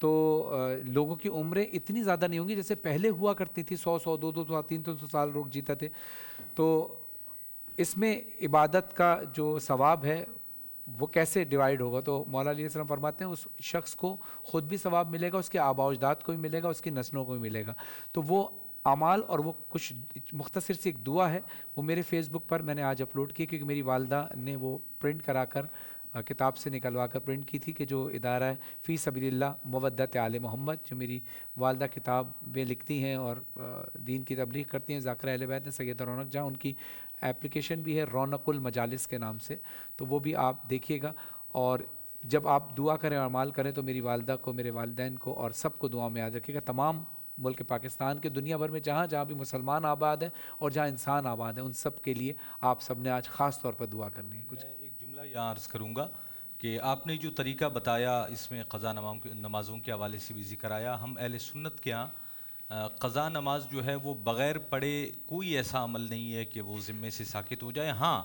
تو لوگوں کی عمریں اتنی زیادہ نہیں ہوں گی جیسے پہلے ہوا کرتی تھی، 100 200 سال 300 سال لوگ جیتا تھے. تو اس میں عبادت کا جو ثواب ہے وہ کیسے ڈیوائیڈ ہوگا؟ تو مولا علیہ السلام فرماتے ہیں اس شخص کو خود بھی ثواب ملے گا، اس کے آباء و اجداد کو بھی ملے گا، اس کی نسلوں کو بھی ملے گا. تو وہ اعمال اور وہ کچھ مختصر سی ایک دعا ہے، وہ میرے فیس بک پر میں نے آج اپلوڈ کی کیونکہ میری والدہ نے وہ پرنٹ کرا کر کتاب سے نکلوا کر پرنٹ کی تھی کہ جو ادارہ ہے فی سبیل اللہ مودت آل محمد، جو میری والدہ کتاب میں لکھتی ہیں اور دین کی تبلیغ کرتی ہیں، ذاکرہ اہل بیت سیدہ رونق جہاں، ان کی ایپلیکیشن بھی ہے رونق المجالس کے نام سے، تو وہ بھی آپ دیکھیے گا. اور جب آپ دعا کریں اور اعمال کریں تو میری والدہ کو، میرے والدین کو اور سب کو دعا میں یاد رکھیے گا. تمام ملک پاکستان کے، دنیا بھر میں جہاں جہاں بھی مسلمان آباد ہیں اور جہاں انسان آباد ہیں، ان سب کے لیے آپ سب نے آج خاص طور پر دعا کرنی ہے. کچھ میں ایک جملہ یہاں عرض کروں گا کہ آپ نے جو طریقہ بتایا اس میں قضا نمازوں کے حوالے سے بھی ذکر آیا. ہم اہل سنت کے ہاں قضا نماز جو ہے وہ بغیر پڑھے کوئی ایسا عمل نہیں ہے کہ وہ ذمے سے ساقط ہو جائے. ہاں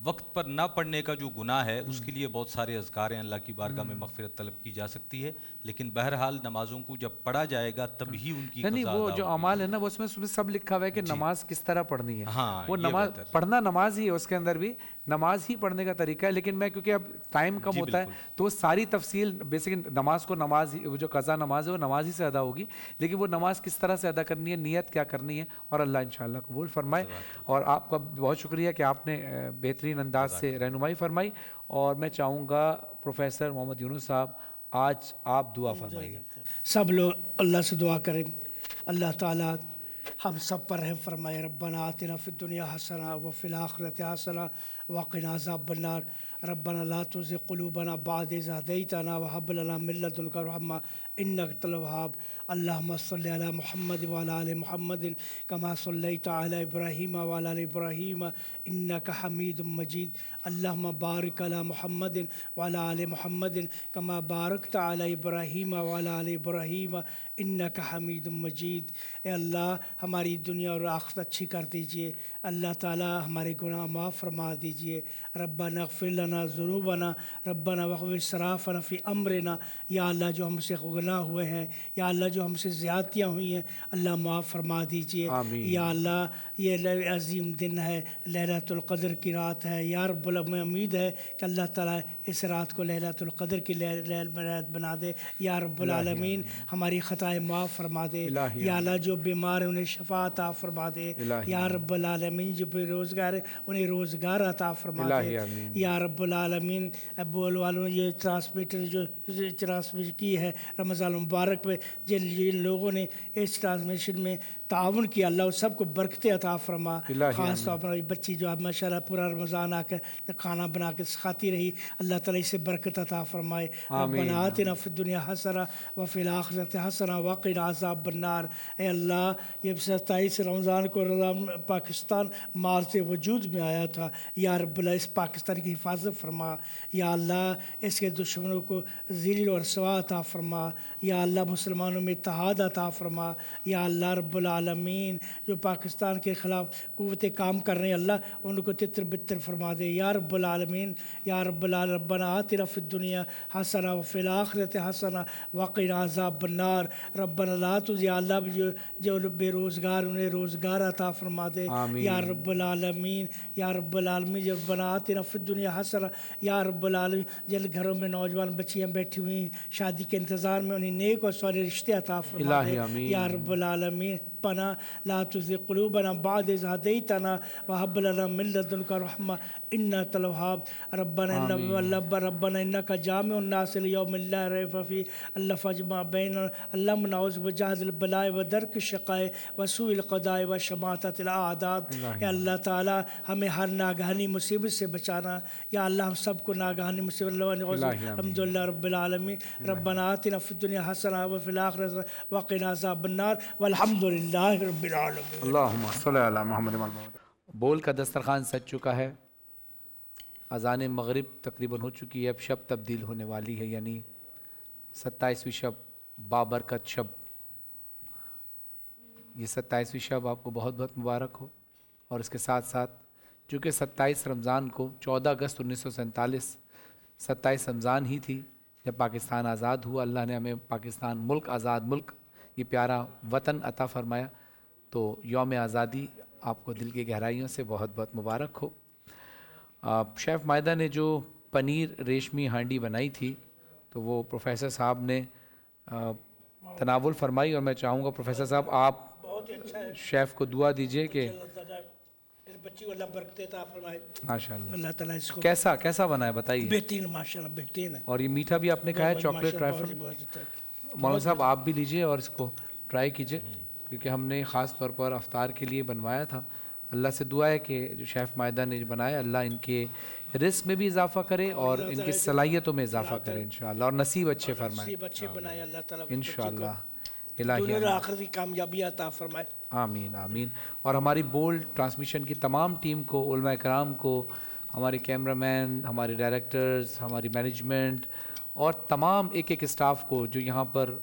وقت پر نہ پڑھنے کا جو گناہ ہے اس کے لیے بہت سارے اذکار ہیں، اللہ کی بارگاہ میں مغفرت طلب کی جا سکتی ہے، لیکن بہرحال نمازوں کو جب پڑھا جائے گا تب ہی ان کی نہیں، قضا وہ ادا جو ہوگی. اعمال ہے نا وہ اس میں سب لکھا ہوا ہے کہ نماز کس طرح پڑھنی ہے. ہاں وہ یہ نماز بہتر. پڑھنا نماز ہی ہے، اس کے اندر بھی نماز ہی پڑھنے کا طریقہ ہے. لیکن میں کیونکہ اب ٹائم کم ہوتا ہے تو وہ ساری تفصیل بیسک نماز کو نماز ہی، وہ جو قضا نماز ہے وہ نماز ہی سے ادا ہوگی، لیکن وہ نماز کس طرح سے ادا کرنی ہے، نیت کیا کرنی ہے، اور اللہ انشاءاللہ قبول فرمائے. اور آپ کا بہت شکریہ کہ آپ نے بہترین انداز سے رہنمائی فرمائی. اور میں چاہوں گا پروفیسر محمد یونس صاحب آج آپ دعا فرمائیے. سب لوگ اللہ سے دعا کریں. اللہ تعالیٰ ہم سب پر رحم فرمائے. ربنا آتنا فی الدنیا حسنہ وفی الآخرۃ حسنہ وقنا عذاب النار. ربنا لا تزغ قلوبنا بعد إذ هديتنا وهب لنا من لدنك رحمة إنك أنت الوهاب. اللهم صل على محمد وعلى آل محمد كما صليت على إبراهيم وعلى آل إبراهيم إنك حميد مجيد. اللهم بارك على محمد وعلى آل محمد كما باركت على إبراهيم وعلى آل إبراهيم إنك حميد مجيد. اے اللہ ہماری دنیا اور آخرت اچھی کر دیجئے. اللہ تعالیٰ ہمارے گناہ معاف فرما دیجئے. ربنا اغفر لنا ذنوبنا ربنا واغفر اسرافنا فی امرنا. یا اللہ جو ہم سے گناہ ہوئے ہیں، یا اللہ جو ہم سے زیادتیاں ہوئی ہیں، اللہ معاف فرما دیجئے. آمین. یا اللہ یہ عظیم دن ہے، لیلۃ القدر کی رات ہے. یا رب العالمین امید ہے کہ اللہ تعالیٰ اس رات کو لیلۃ القدر کی رات بنا دے. یا رب العالمین ہماری خطائیں معاف فرما دے. یا اللہ جو بیمار ہیں انہیں شفا عطا فرما دے. یا رب العالمین جو بے روزگار ہیں انہیں روزگار عطا فرما دے. یا رب العالمین بول والوں یہ ٹرانسمیٹر جو ٹرانسمیٹ کی ہے رمضان المبارک میں، جن لوگوں نے اس ٹرانسمیشن میں تعاون کیا، اللہ اس سب کو برکتیں عطا فرما. خاص طور پر بچی جو اب ماشاءاللہ پورا رمضان آ کر کھانا بنا کے سکھاتی رہی، اللہ تعالیٰ اسے برکت عطا فرمائے. ربنا آتنا فی الدنیا حسنہ وفی الآخرۃ حسنہ وقنا عذاب النار. اے اللہ یہ 27 رمضان کو پاکستان مارچ سے وجود میں آیا تھا. یا رب اللہ اس پاکستان کی حفاظت فرما. یا اللہ اس کے دشمنوں کو ذلیل و رسوا عطا فرما. یا اللہ مسلمانوں میں اتحاد عطا فرما. یا اللہ رب العالمین جو پاکستان کے خلاف قوتیں کام کر رہے ہیں اللہ ان کو تتر بتر فرما دے. یا رب العالمین یا رب العالمین ربنا آتنا فی الدنیا حسنہ وفی الآخرۃ حسنہ وقنا عذاب النار. ربنا لا تزغ، یا اللہ جو بے روزگار انہیں روزگار عطا فرما دے. یا رب العالمین یا رب العالمین ربنا آتنا فی الدنیا حسنہ. یا رب العالمین جن گھروں میں نوجوان بچیاں بیٹھی ہوئی ہیں شادی کے انتظار میں انہیں نیک اور صالح رشتے عطا فرما دے. یا رب العالمین ربنا لا تزغ قلوبنا بعد إذ هديتنا وهب لنا من لدنك رحمة إنك أنت الوهاب. ربنا إنك جامع الناس ليوم لا ريب فيه الله فاجمع بيننا. اللهم نعوذ بجهد البلاء ودرك الشقاء وسوء القضاء وشماتة الأعداء. یا اللہ تعالیٰ ہمیں ہر ناگہانی مصیبت سے بچانا. یا اللہ ہم سب کو ناگہانی مصیبت الحمد للہ رب العالمین. ربنا آتنا فی الدنیا حسنہ وفی الآخرۃ وقنا عذاب النار والحمد للہ رب العالمین. اللہم صلی علی محمد. بول کا دسترخوان سج چکا ہے، اذان مغرب تقریباً ہو چکی ہے، اب شب تبدیل ہونے والی ہے، یعنی 27ویں شب بابرکت شب. یہ 27ویں شب آپ کو بہت بہت مبارک ہو. اور اس کے ساتھ ساتھ چونکہ 27 رمضان کو 14 اگست 1947 27 رمضان ہی تھی جب پاکستان آزاد ہوا، اللہ نے ہمیں پاکستان ملک، آزاد ملک، یہ پیارا وطن عطا فرمایا، تو یوم آزادی آپ کو دل کی گہرائیوں سے بہت بہت مبارک ہو۔ شیف مائدہ نے جو پنیر ریشمی ہانڈی بنائی تھی تو وہ پروفیسر صاحب نے تناول فرمائی، اور میں چاہوں گا پروفیسر صاحب آپ بہت ہی اچھا ہے، شیف کو دعا دیجئے کہ اللہ تعالیٰ اس بچی کو اللہ برکت عطا فرمائے، ماشاءاللہ اللہ تعالیٰ اس کو کیسا بنا ہے بتائیے۔ بہترین، ماشاءاللہ بہترین ہے۔ اور یہ میٹھا بھی آپ نے کہا ہے چاکلیٹ ٹرائفل، مولانا صاحب آپ بھی لیجئے اور اس کو ٹرائی کیجئے، کیونکہ ہم نے خاص طور پر افطار کے لیے بنوایا تھا۔ اللہ سے دعا ہے کہ جو شیف مائدہ نے بنایا، اللہ ان کے رزق میں بھی اضافہ کرے اور ان کی صلاحیتوں میں اضافہ کرے انشاءاللہ، اور نصیب اچھے فرمائے نصیب اچھے بنائے اللہ تعالیٰ، انشاءاللہ دنیا الہی اور آخرت کی کامیابی عطا فرمائے۔ آمین آمین۔ اور ہماری بولڈ ٹرانسمیشن کی تمام ٹیم کو، علماء کرام کو، ہمارے کیمرہ مین، ہمارے ڈائریکٹرز، ہماری مینجمنٹ اور تمام ایک ایک اسٹاف کو جو یہاں پر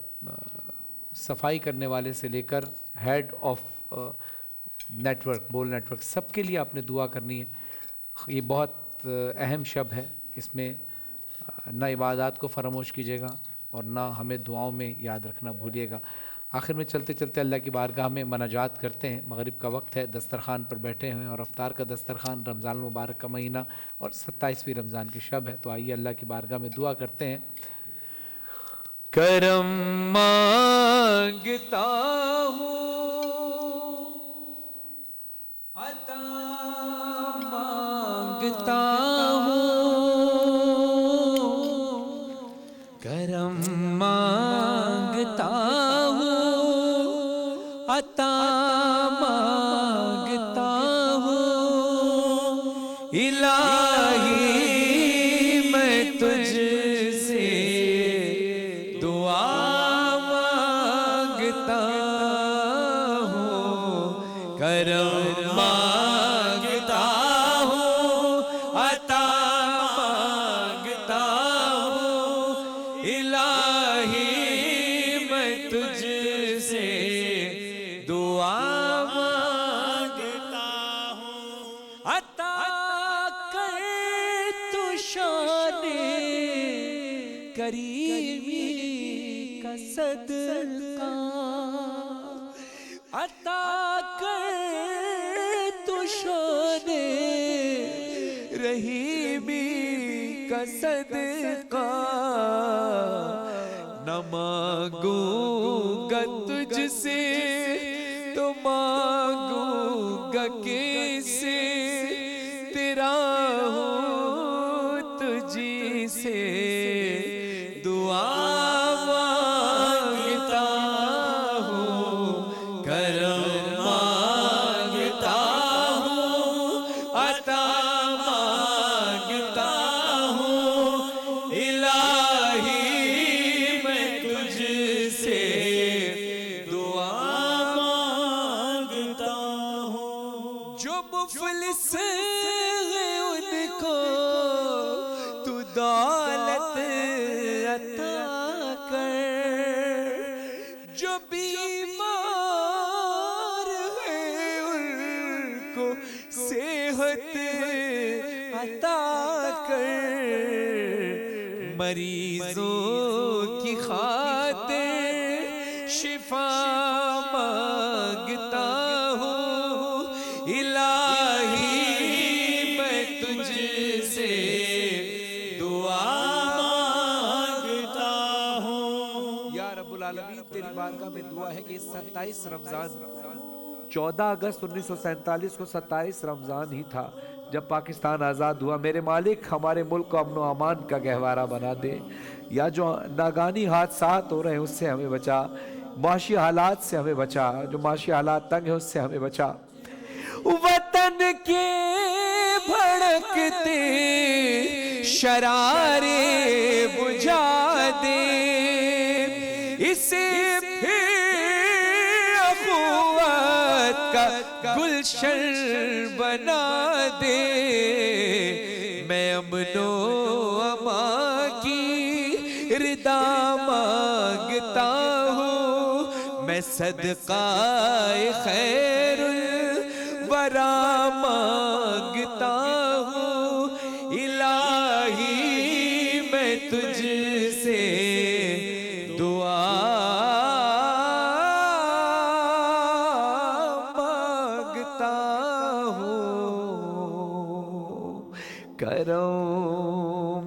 صفائی کرنے والے سے لے کر ہیڈ آف نیٹ ورک، بول نیٹ ورک، سب کے لیے آپ نے دعا کرنی ہے۔ یہ بہت اہم شب ہے، اس میں نہ عبادات کو فراموش کیجیے گا اور نہ ہمیں دعاؤں میں یاد رکھنا بھولیے گا۔ آخر میں چلتے چلتے اللہ کی بارگاہ میں مناجات کرتے ہیں، مغرب کا وقت ہے، دسترخوان پر بیٹھے ہیں اور افطار کا دسترخوان، رمضان المبارک کا مہینہ اور 27ویں رمضان کی شب ہے، تو آئیے اللہ کی بارگاہ میں دعا کرتے ہیں۔ کرم مانگتا ہوں، عطا مانگتا ہوں، کرم مانگتا ہوں، عطا مانگتا ہوں، الہی میں تجھ سے دعا مانگتا ہوں، کرم مانگتا ہوں، عطا مانگتا ہوں، الہی میں تجھ سے دعا مانگتا ہوں، عطا کر تو شان کریمی کا صدقہ، عطا کر تو شان رحیمی کا صدقہ، نہ مانگوں گا تجھ سے تو مانگوں گا کس سے، تیرا ہوں تجھی سے دعا مانگتا ہوں، کرم مانگتا ہوں، عطا مانگتا ہوں، الہی میں تجھ سے دعا مانگتا ہوں، جو مفلس ہیں ان کو تو دولت عطا کر، جو بیمار ہیں ان کو صحت عطا کر، مریضوں کی خاطر شفا مانگتا ہوں، الہی میں تجھ سے دعا مانگتا ہوں۔ یا رب العالمین تیری بارگاہ میں دعا ہے کہ 27 رمضان، 14 اگست 1947 کو 27 رمضان ہی تھا جب پاکستان آزاد ہوا، میرے مالک ہمارے ملک کو امن و امان کا گہوارہ بنا دے، یا جو ناگانی حادثات ہو رہے ہیں اس سے ہمیں بچا، معاشی حالات سے ہمیں بچا، جو معاشی حالات تنگ ہیں اس سے ہمیں بچا، وطن کے بھڑکتے شرارے بجھا دے، اسے پھر اخوت کا گلشن بنا دے، میں امن و امان کی رضا مانگتا ہوں، میں صدقہ خیر الورا مانگتا ہوں، الہی میں تجھ سے کروں